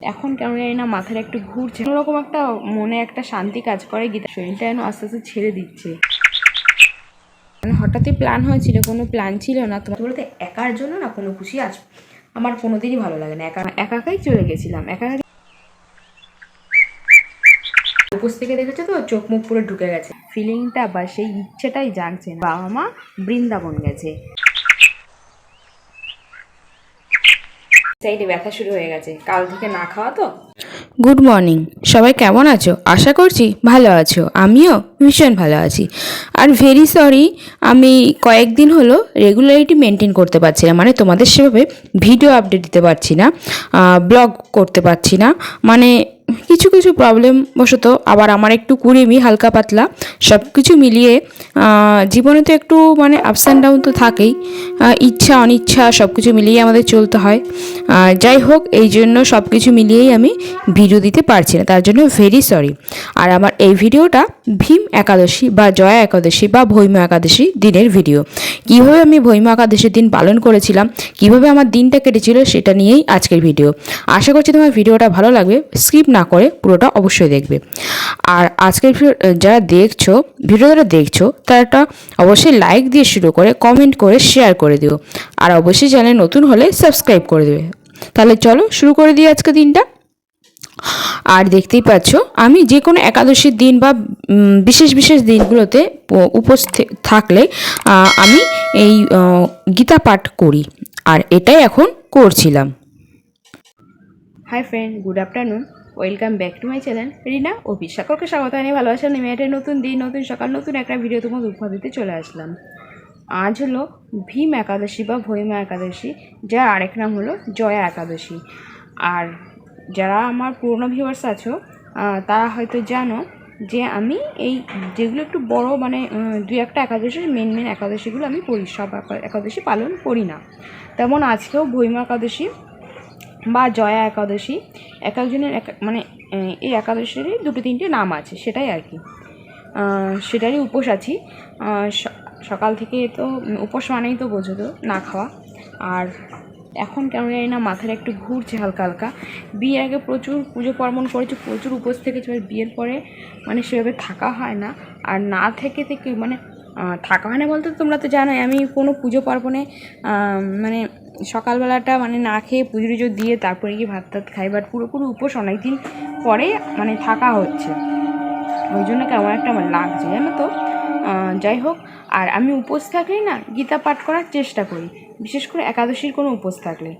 এখন কেমন জানি না মাথাটা একটু ঘুরছে, অন্যরকম একটা মনে একটা শান্তি কাজ করে। গীতা শরীরটা যেন আস্তে আস্তে ছেড়ে দিচ্ছে। মানে হঠাৎই প্ল্যান হয়েছিল, কোনো প্ল্যান ছিল না। তোমার বলতে একার জন্য না কোনো খুশি আজ আমার কোনোদিনই ভালো লাগে না। একাই চলে গেছিলাম, একা উপোস থেকে দেখেছো তো, চোখ মুখ পুরো ঢুকে গেছে। ফিলিংটা বা সেই ইচ্ছেটাই জাগছে না। বাবা মা বৃন্দাবন গেছে, সাইডে ব্যথা শুরু হয়ে গেছে কাল থেকে না খাওয়া তো। গুড মর্নিং, সবাই কেমন আছো? আশা করছি ভালো আছো। আমিও ভীষণ ভালো আছি। আর ভেরি সরি, আমি কয়েকদিন হলো রেগুলারিটি মেনটেন করতে পারছি না। মানে তোমাদের সেভাবে ভিডিও আপডেট দিতে পারছি না, ব্লগ করতে পারছি না। মানে কিছু কিছু প্রবলেম বশত, আবার আমার একটু কুড়েমি হালকা পাতলা, সব কিছু মিলিয়ে জীবনে তো একটু মানে আপস অ্যান্ড ডাউন তো থাকেই। ইচ্ছা অনিচ্ছা সব কিছু মিলিয়ে আমাদের চলতে হয়। যাই হোক, এই জন্য সব কিছু মিলিয়েই আমি ভিডিও দিতে পারছি না, তার জন্য ভেরি সরি। আর আমার এই ভিডিওটা ভীম একাদশী বা জয়া একাদশী বা ভৈমা একাদশী দিনের ভিডিও। কীভাবে আমি ভৈমা একাদশীর দিন পালন করেছিলাম, কিভাবে আমার দিনটা কেটেছিল, সেটা নিয়েই আজকের ভিডিও। আশা করছি তোমার ভিডিওটা ভালো লাগবে, স্কিপ না করে পুরোটা অবশ্যই দেখবে। আর আজকের যারা দেখছো, ভিডিওটা দেখছো, তারা অবশ্যই লাইক দিয়ে শুরু করে কমেন্ট করে শেয়ার করে দিও। আর অবশ্যই চ্যানেল নতুন হলে সাবস্ক্রাইব করে দেবে। তাহলে চলো শুরু করে দিই আজকে দিনটা। আর দেখতেই পাচ্ছ, আমি যে কোনো একাদশীর দিন বা বিশেষ বিশেষ দিনগুলোতে উপোস থাকলে আমি এই গীতা পাঠ করি, আর এটাই এখন করছিলাম। Hi friend, good afternoon, welcome back to my channel Rina Abhi. সকলকে স্বাগত জানিয়ে ভালোবাসা নেমে একটা নতুন দিন, নতুন সকাল, নতুন একটা ভিডিও তোমাদের উপহার দিতে চলে আসলাম। আজ হলো ভীম একাদশী বা ভৈমা একাদশী, যার আরেক নাম হলো জয়া একাদশী। আর যারা আমার পুরনো ভিউয়ার্স আছো, তারা হয়তো জানো যে আমি এই যেগুলো একটু বড় মানে দুই একটা একাদশীর মেন একাদশীগুলো আমি করি, সব একাদশী পালন করি না। তেমন আজকেও ভৈমা একাদশী বা জয়া একাদশী, এক একজনের মানে এই একাদশীরই দুটো তিনটে নাম আছে, সেটাই আর কি। সেটারই উপোস আছি। সকাল থেকে তো উপোস মানেই তো বোঝো তো, না খাওয়া। আর এখন কেমন জানি না মাথাটা একটু ঘুরছে হালকা হালকা। বিয়ের আগে প্রচুর পুজো পার্বণ করেছি, প্রচুর উপোস থেকেছি। বিয়ের পরে মানে সেভাবে থাকা হয় না। আর না থেকে মানে থাকা হয় না বলতে তোমরা তো জানোই, আমি কোনো পুজো পার্বণে মানে সকালবেলাটা মানে না খেয়ে পুজো টুজো দিয়ে তারপরে গিয়ে ভাত টাত খাই। বাট পুরোপুরি উপোস অনেক দিন পরে মানে থাকা হচ্ছে, ওই জন্য কেমন একটা আমার লাগছে জানো তো। যাই হোক, আর আমি উপোস থাকলেই না গীতা পাঠ করার চেষ্টা করি, বিশেষ করে একাদশীর কোনো উপোস থাকলে।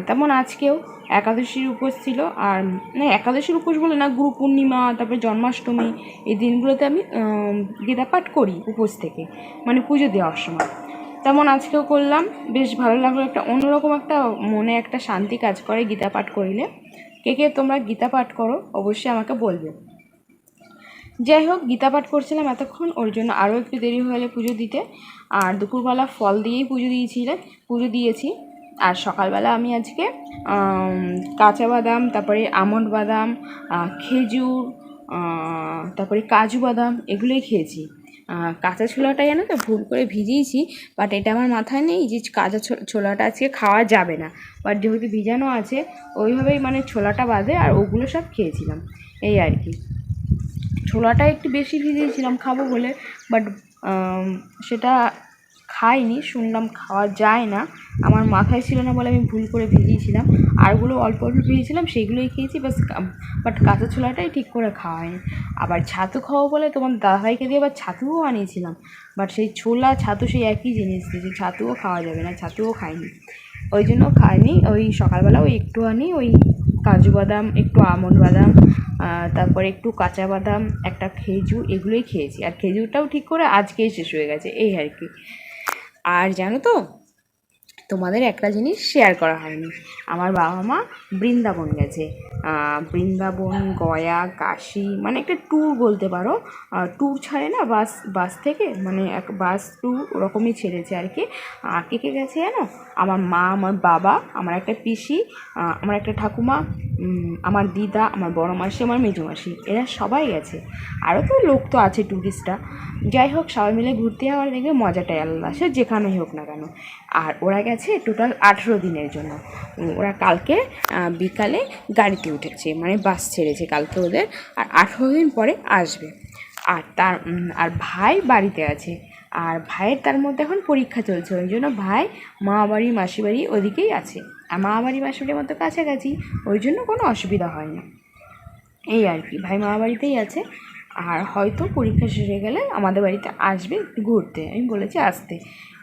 তেমন আজকেও একাদশীর উপোস ছিল। আর না, একাদশীর উপোস বলে না, গুরু পূর্ণিমা, তারপরে জন্মাষ্টমী, এই দিনগুলোতে আমি গীতা পাঠ করি উপোস থেকে, মানে পুজো দেওয়ার সময়। তেমন আজকেও করলাম, বেশ ভালো লাগলো। একটা অন্যরকম একটা মনে একটা শান্তি কাজ করে গীতা পাঠ করিলে। কে কে তোমরা গীতা পাঠ করো অবশ্যই আমাকে বলবে। যাই হোক, গীতা পাঠ করছিলাম এতক্ষণ, ওর জন্য আরও একটু দেরি হয়ে গেলে পুজো দিতে। আর দুপুরবেলা ফল দিয়েই পুজো দিয়েছি। আর সকালবেলা আমি আজকে কাঁচা বাদাম, তারপরে আমন্ড বাদাম, খেজুর, তারপরে কাজু বাদাম, এগুলোই খেয়েছি। কাঁচা ছোলাটা জানো তো ভুল করে ভিজিয়েছি, বাট এটা আমার মাথায় নেই যে কাঁচা ছোলাটা আজকে খাওয়া যাবে না। বাট যেহেতু ভিজানো আছে, ওইভাবেই মানে ছোলাটা বাদে আর ওগুলো সব খেয়েছিলাম, এই আর কি। ছোলাটা একটু বেশি ভিজিয়েছিলাম খাবো বলে, বাট সেটা খাইনি, শুনলাম খাওয়া যায় না, আমার মাথায় ছিল না বলে আমি ভুল করে ভিজিয়েছিলাম। আরগুলো অল্প অল্প ভিজিয়েছিলাম, সেইগুলোই খেয়েছি বাট কাঁচা ছোলাটাই ঠিক করে খাওয়া হয়নি। আবার ছাতু খাওয়া বলে তোমার দাদাভাইকে দিয়ে আবার ছাতুও আনিয়েছিলাম, বাট সেই ছোলা ছাতু সেই একই জিনিস দিয়েছি, ছাতুও খাওয়া যাবে না, ছাতুও খাইনি, ওই জন্য খাইনি। ওই সকালবেলা ওই একটুখানি ওই কাজু বাদাম, একটু আমন্ড বাদাম, তারপরে একটু কাঁচা বাদাম, একটা খেজুর, এগুলোই খেয়েছি। আর খেজুরটাও ঠিক করে আজকেই শেষ হয়ে গেছে, এই আর কি। আর জানো তো, তোমাদের একটা জিনিস শেয়ার করা হয়নি, আমার বাবা মা বৃন্দাবন গেছে। বৃন্দাবন, গয়া, কাশী, মানে একটা ট্যুর বলতে পারো। ট্যুর ছাড়ে না বাস থেকে, মানে এক বাস ট্যুর ওরকমই ছেড়েছে আর কি। কে কে গেছে জানো? আমার মা, আমার বাবা, আমার একটা পিসি, আমার একটা ঠাকুমা, আমার দিদা, আমার বড় মাসি, আমার মেজো মাসি, এরা সবাই গেছে। আরও তো লোক তো আছে ট্যুরিস্টরা। যাই হোক, সবাই মিলে ঘুরতে যাওয়ার দেখবে মজাটাই আলাদা, সে যেখানেই হোক না কেন। আর ওরা গেছে আছে টোটাল 18 দিনের জন্য। ওরা কালকে বিকালে গাড়িতে উঠেছে, মানে বাস ছেড়েছে কালকে ওদের, আর 18 দিন পরে আসবে। আর ভাই বাড়িতে আছে, আর ভাইয়ের তার মধ্যে এখন পরীক্ষা চলছে, ওই জন্য ভাই মা বাড়ি মাসি বাড়ি ওদিকেই আছে, আর মা বাড়ি মাসি বাড়ির মতো কাছাকাছি, ওই জন্য কোনো অসুবিধা হয় না। এই আর কি, ভাই মা বাড়িতেই আছে। আর হয়তো পরীক্ষা শেষ হয়ে গেলে আমাদের বাড়িতে আসবে ঘুরতে, আমি বলেছি আসতে।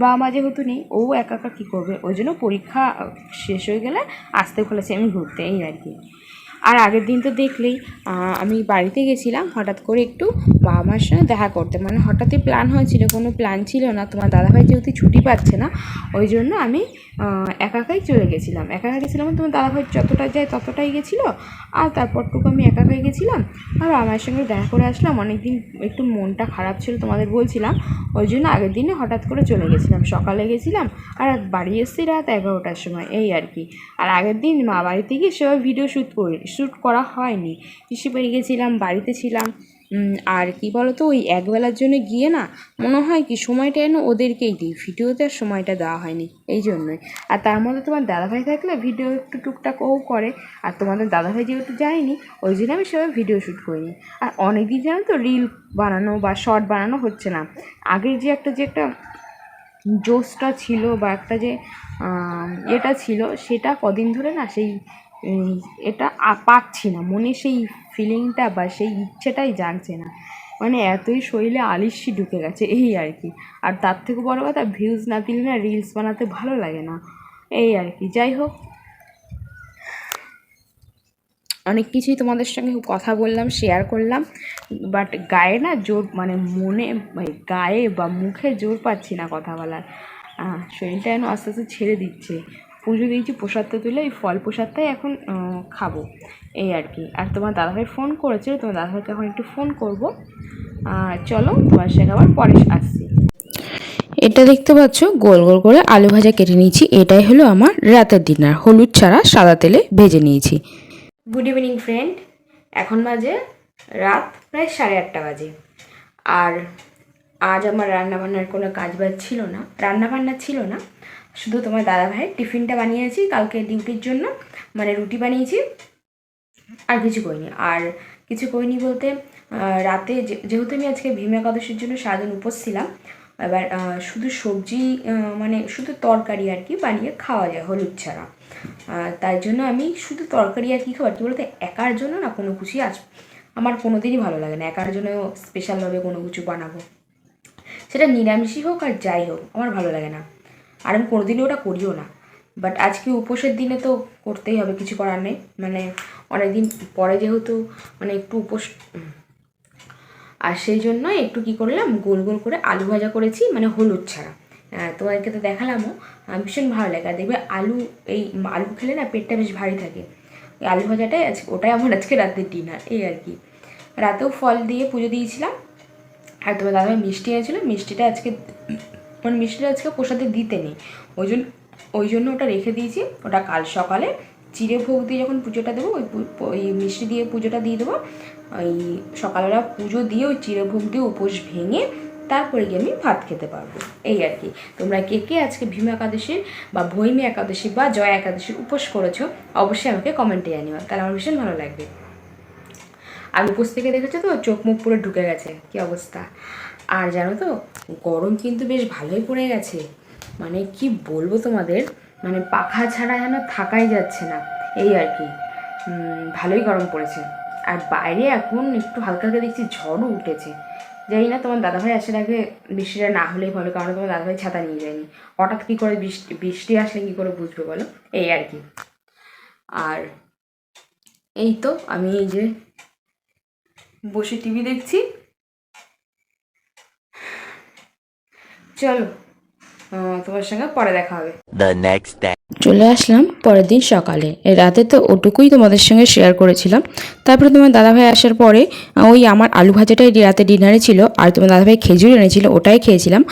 বাবা মা যেহেতু নেই, ও একা একা কী করবে, ওই জন্য পরীক্ষা শেষ হয়ে গেলে আসতে বলেছি আমি ঘুরতে, এই আর কি। আর আগের দিন তো দেখলেই আমি বাড়িতে গেছিলাম হঠাৎ করে একটু বাবা মার সঙ্গে দেখা করতে, মানে হঠাৎই প্ল্যান হয়েছিল, কোনো প্ল্যান ছিল না। তোমার দাদাভাই যেহেতু ছুটি পাচ্ছে না, ওই জন্য আমি একা একাই চলে গেছিলাম। একা একা গেছিলাম, তোমার দাদাভাই যতটা যায় ততটাই গেছিলো, আর তারপরটুকু আমি একা একাই গেছিলাম। আর আমার সঙ্গে দেখা করে আসলাম। অনেক দিন একটু মনটা খারাপ ছিল, তোমাদের বলছিলাম, ওই জন্য আগের দিনে হঠাৎ করে চলে গেছিলাম, সকালে গেছিলাম আর বাড়ি এসেছি রাত 11টার সময়, এই আর কি। আর আগের দিন মা বাড়িতে গিয়ে সেভাবে ভিডিও শ্যুট করা হয়নি, পিসি বাড়ি গেছিলাম, বাড়িতে ছিলাম। আর কি বলো তো, ওই একবেলার জন্য গিয়ে না মনে হয় কি সময়টা যেন ওদেরকেই দিই, ভিডিওতে আর সময়টা দেওয়া হয়নি, এই জন্যই। আর তার মধ্যে তোমার দাদাভাই থাকলে ভিডিও একটু টুকটাক ও করে, আর তোমাদের দাদাভাই যেহেতু যায়নি, ওই জন্য আমি সেভাবে ভিডিও শ্যুট করিনি। আর অনেক দিন জানো তো রিল বানানো বা শর্ট বানানো হচ্ছে না। আগের যে একটা জোশটা ছিল বা একটা যে এটা ছিল, সেটা কদিন ধরে না সেই এটা পাচ্ছি না, মনে সেই ফিলিংটা বা সেই ইচ্ছেটাই জাগছে না, মানে এতই শরীরে আলিস্যি ঢুকে গেছে, এই আর কি। আর তার থেকে বড় কথা, ভিউজ না দিলে না রিলস বানাতে ভালো লাগে না, এই আর কি। যাই হোক, অনেক কিছুই তোমাদের সঙ্গে কথা বললাম, শেয়ার করলাম, বাট গায়ে না জোর, মানে মনে গায়ে বা মুখে জোর পাচ্ছি না কথা বলার। শরীরটা যেন আস্তে আস্তে ছেড়ে দিচ্ছে। পুজো দিয়েছি, প্রসাদটা তুলে এই ফল প্রসাদটাই এখন খাবো, এই আর কি। আর তোমার দাদাভাই ফোন করেছিল, তোমার দাদাভাইকে এখন একটু ফোন করবো। চলো তোমার সঙ্গে আবার পরে আসছি। এটা দেখতে পাচ্ছ, গোল গোল করে আলু ভাজা কেটে নিয়েছি। এটাই হলো আমার রাতের ডিনার, হলুদ ছাড়া সাদা তেলে ভেজে নিয়েছি। গুড ইভিনিং ফ্রেন্ড, এখন বাজে রাত প্রায় 8:30 বাজে। আর আজ আমার রান্নাবান্নার কোনো কাজবাজ ছিল না, রান্নাবান্না ছিল না, শুধু তোমার দাদাভাইয়ের টিফিনটা বানিয়েছি কালকে ডিউটির জন্য, মানে রুটি বানিয়েছি, আর কিছু করিনি। আর কিছু করিনি বলতে, রাতে যেহেতু আমি আজকে ভীম একাদশীর জন্য সারাদিন উপোস ছিলাম, এবার শুধু সবজি, মানে শুধু তরকারি আর কি বানিয়ে খাওয়া যায় হলুদ ছাড়া, তাই জন্য আমি শুধু তরকারি আর কি খাবার, কী বলতে একার জন্য না কোনো কিছুই আমার কোনো দিনই ভালো লাগে না একার জন্য স্পেশালভাবে কোনো কিছু বানাবো, সেটা নিরামিষই হোক আর যাই হোক, আমার ভালো লাগে না, আর আমি কোনোদিনই ওটা করিও না। বাট আজকে উপোসের দিনে তো করতেই হবে, কিছু করার নেই, মানে অনেক দিন পরে যেহেতু মানে একটু উপোস, আর সেই জন্য একটু কী করলাম, গোল গোল করে আলু ভাজা করেছি, মানে হলুদ ছাড়া। তোমাদেরকে তো দেখালামও, ভীষণ ভালো লাগে। আর দেখবে আলু খেলে না পেটটা বেশ ভারী থাকে, ওই আলু ভাজাটাই ওটাই আমার আজকে রাতের ডিনার, এই আর কি। রাতেও ফল দিয়ে পুজো দিয়েছিলাম, আর তোমার দাদা মিষ্টি এনেছিলো, মিষ্টিটা আজকে প্রসাদে দিতে নেই, ওই জন্য ওটা রেখে দিয়েছি, ওটা কাল সকালে চিড়ে ভোগ দিয়ে যখন পুজোটা দেবো, ওই মিষ্টি দিয়ে পুজোটা দিয়ে দেবো, ওই সকালবেলা পুজো দিয়ে ওই চিড়ে ভোগ দিয়ে উপোস ভেঙে তারপরে গিয়ে আমি ভাত খেতে পারবো, এই আর কি। তোমরা কে কে আজকে ভীম একাদশীর বা ভৈমী একাদশী বা জয়া একাদশীর উপোস করেছো, অবশ্যই আমাকে কমেন্টে জানিও, তাহলে আমার ভীষণ ভালো লাগবে। আর উপোস থেকে দেখেছো তো চোখ মুখ পুরো ঢুকে গেছে, কি অবস্থা। আর জানো তো, গরম কিন্তু বেশ ভালোই পড়ে গেছে, মানে কি বলবো তোমাদের, মানে পাখা ছাড়া যেন থাকাই যাচ্ছে না, এই আর কি। ভালোই গরম পড়েছে। আর বাইরে এখন একটু হালকা হালকা দেখছি ঝড়ও উঠেছে, জানি না তোমার দাদাভাই আসার আগে বৃষ্টিটা না হলেই ভালো, কারণ তোমার দাদাভাই ছাতা নিয়ে যায়নি, হঠাৎ কী করে বৃষ্টি আসলে কী করে বুঝবে বলো, এই আর কি। আর এই তো আমি এই যে বসে টিভি দেখছি। চলো তোমার সঙ্গে পরে দেখা হবে। The next day. চলে আসলাম পরের দিন সকালে। রাতে তো ওটুকুই তোমাদের সঙ্গে শেয়ার করেছিলাম। তারপরে তোমার দাদাভাই আসার পরে ওই আমার আলু ভাজাটাই রাতে ডিনারে ছিল, আর তোমার দাদাভাই খেজুর এনেছিল, ওটাই খেয়েছিলাম।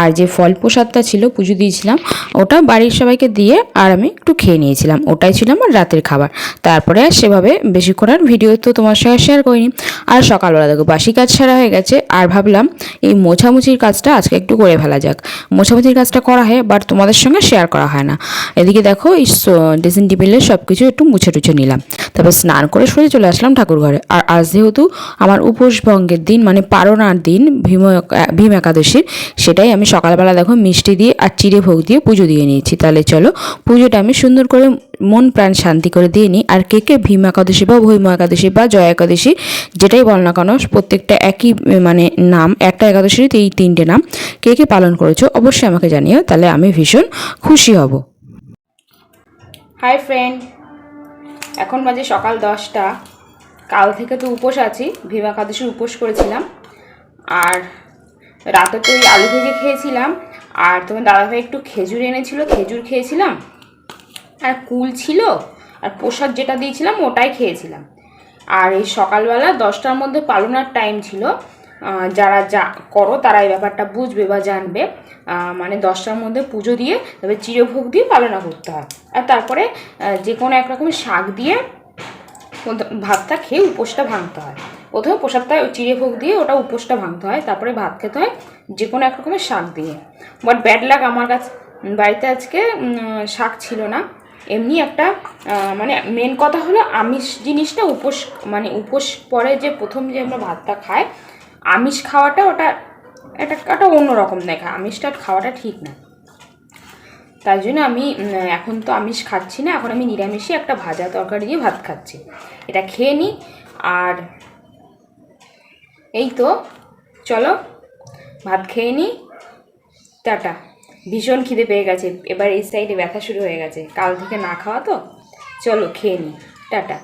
আর যে ফল প্রসাদটা ছিল পুজো দিয়েছিলাম, ওটা বাড়ির সবাইকে দিয়ে আর আমি একটু খেয়ে নিয়েছিলাম। ওটাই ছিল আমার রাতের খাবার। তারপরে আর সেভাবে বেশিক্ষণ আর ভিডিও তো তোমার সঙ্গে শেয়ার করিনি। আর সকালবেলা দেখো বাসি কাজ সারা হয়ে গেছে, আর ভাবলাম এই মোছামুছির কাজটা আজকে একটু করে ফেলা যাক। মোছামুছির কাজটা করা হয়, বাট তোমাদের সঙ্গে শেয়ার করা হয় না। এদিকে দেখো এই ড্রেসিং টেবিলের সব কিছু একটু মুছে টুছে নিলাম। তারপর স্নান করে সরে চলে আসলাম ঠাকুর ঘরে। আর আজ যেহেতু আমার উপোস ভঙ্গের দিন, মানে পারণার দিন, ভীম একাদশীর, সেটাই আমি সকালবেলা দেখো মিষ্টি দিয়ে আর চিড়ে ভোগ দিয়ে পুজো দিয়ে নিয়েছি। তাহলে চলো পুজোটা আমি সুন্দর করে মন প্রাণ শান্তি করে দিয়ে নিই। আর কে কে ভীম একাদশী বা ভৈম একাদশী বা জয়া একাদশী যেটাই বল না কেন, প্রত্যেকটা একই মানে নাম, একটা একাদশীর এই 3টে নাম, কে কে পালন করেছো অবশ্যই আমাকে জানিও, তাহলে আমি ভীষণ খুশি হব। হাই ফ্রেন্ড, এখন বাজে সকাল 10টা। কাল থেকে তো উপোস আছি, ভীম একাদশীর উপোস করেছিলাম। আর রাতে তো ওই আলু ভেজে খেয়েছিলাম, আর তোমার দাদাভাই একটু খেজুর এনেছিল, খেজুর খেয়েছিলাম, আর কুল ছিল, আর প্রসাদ যেটা দিয়েছিলাম ওটাই খেয়েছিলাম। আর এই সকালবেলা 10টার মধ্যে পালনার টাইম ছিল। যারা যা করো তারা এই ব্যাপারটা বুঝবে বা জানবে। মানে 10টার মধ্যে পুজো দিয়ে তবে চিরভোগ দিয়ে পালনা করতে হয়। আর তারপরে যে কোনো এক রকমের শাক দিয়ে ভাতটা খেয়ে উপোসটা ভাঙতে হয়। প্রথমে প্রসাদটা চিড়েভোগ দিয়ে ওটা উপোসটা ভাঙতে হয়, তারপরে ভাত খেতে হয় যে কোনো এক রকমের শাক দিয়ে। বাট ব্যাড লাক, আমার কাছে বাড়িতে আজকে শাক ছিল না। এমনি একটা মানে মেন কথা হলো আমিষ জিনিসটা উপোস, মানে উপোস পরে যে প্রথম যে আমরা ভাতটা খাই, আমিষ খাওয়াটা ওটা একটা অন্যরকম দেখা, আমিষটা খাওয়াটা ঠিক না। তাই জন্য আমি এখন তো আমিষ খাচ্ছি না, এখন আমি নিরামিষই একটা ভাজা তরকারি দিয়ে ভাত খাচ্ছি। এটা খেয়ে নিই। আর এই তো চলো ভাত খেয়ে নিই। টাটা। ভীষণ খিদে পেয়ে গেছে, এবার এই সাইডে ব্যথা শুরু হয়ে গেছে, কাল থেকে না খাওয়া তো। চলো খেয়ে নিই, টাটা।